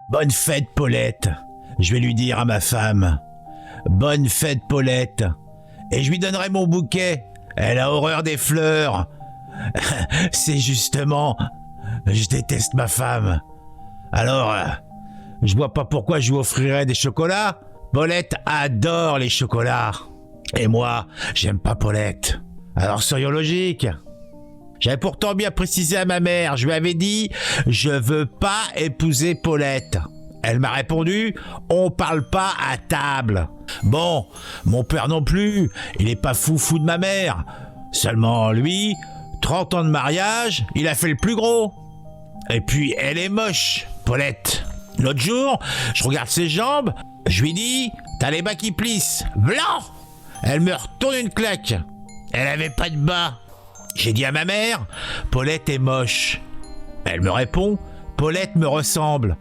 Bonne fête, Paulette. Je vais lui dire à ma femme. Bonne fête, Paulette. Et je lui donnerai mon bouquet. Elle a horreur des fleurs. C'est justement... Je déteste ma femme. Alors, je vois pas pourquoi je lui offrirais des chocolats. Paulette adore les chocolats. Et moi, j'aime pas Paulette. Alors soyons logiques. J'avais pourtant bien précisé à ma mère, je lui avais dit « Je veux pas épouser Paulette ». Elle m'a répondu « On parle pas à table ». Bon, mon père non plus, il est pas fou de ma mère. Seulement lui, 30 ans de mariage, il a fait le plus gros. Et puis elle est moche, Paulette. L'autre jour, je regarde ses jambes, je lui dis « T'as les bas qui plissent, blanc !» Elle me retourne une claque. Elle avait pas de bas. J'ai dit à ma mère, Paulette est moche. Elle me répond, Paulette me ressemble.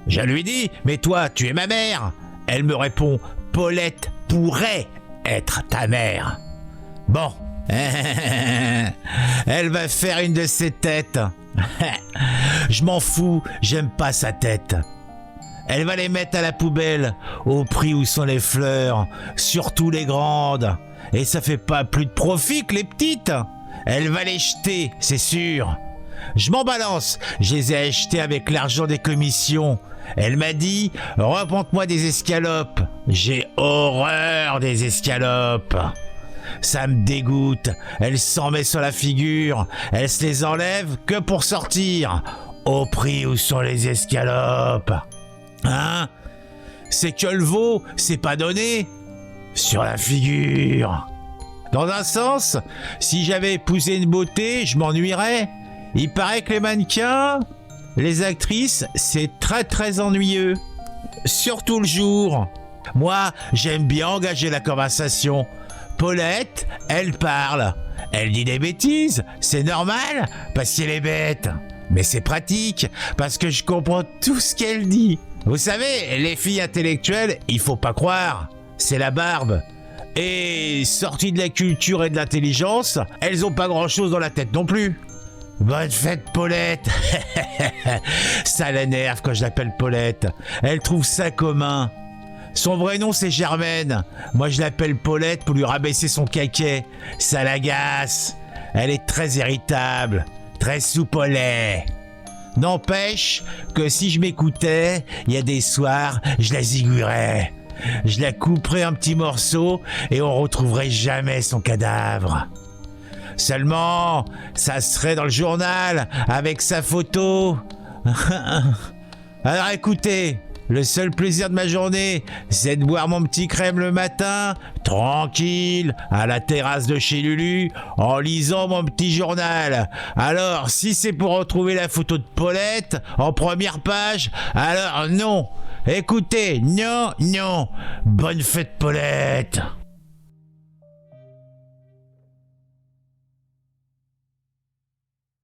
Je lui dis, mais toi, tu es ma mère. Elle me répond, Paulette pourrait être ta mère. Bon, elle va faire une de ses têtes. Je m'en fous, j'aime pas sa tête. Elle va les mettre à la poubelle, au prix où sont les fleurs, surtout les grandes. Et ça fait pas plus de profit que les petites. Elle va les jeter, c'est sûr. Je m'en balance, je les ai achetées avec l'argent des commissions. Elle m'a dit, remonte-moi des escalopes. J'ai horreur des escalopes. Ça me dégoûte, elle s'en met sur la figure. Elle se les enlève que pour sortir. Au prix où sont les escalopes. Hein? C'est que le veau, c'est pas donné. Sur la figure. Dans un sens, si j'avais épousé une beauté, je m'ennuierais. Il paraît que les mannequins, les actrices, c'est très ennuyeux. Surtout le jour. Moi, j'aime bien engager la conversation. Paulette, elle parle. Elle dit des bêtises, c'est normal, parce qu'elle est bête. Mais c'est pratique, parce que je comprends tout ce qu'elle dit. Vous savez, les filles intellectuelles, il faut pas croire. C'est la barbe. Et sorties de la culture et de l'intelligence, elles ont pas grand-chose dans la tête non plus. Bonne fête, Paulette. Ça l'énerve quand je l'appelle Paulette. Elle trouve ça commun. Son vrai nom, c'est Germaine. Moi, je l'appelle Paulette pour lui rabaisser son caquet. Ça l'agace. Elle est très irritable, très soupe au lait. N'empêche que si je m'écoutais, il y a des soirs, je la zigouillerais. Je la couperais en petits morceaux et on retrouverait jamais son cadavre. Seulement, ça serait dans le journal avec sa photo. Alors écoutez, le seul plaisir de ma journée, c'est de boire mon petit crème le matin, tranquille, à la terrasse de chez Lulu, en lisant mon petit journal. Alors, si c'est pour retrouver la photo de Paulette en première page, alors non. Écoutez, non. Bonne fête, Paulette.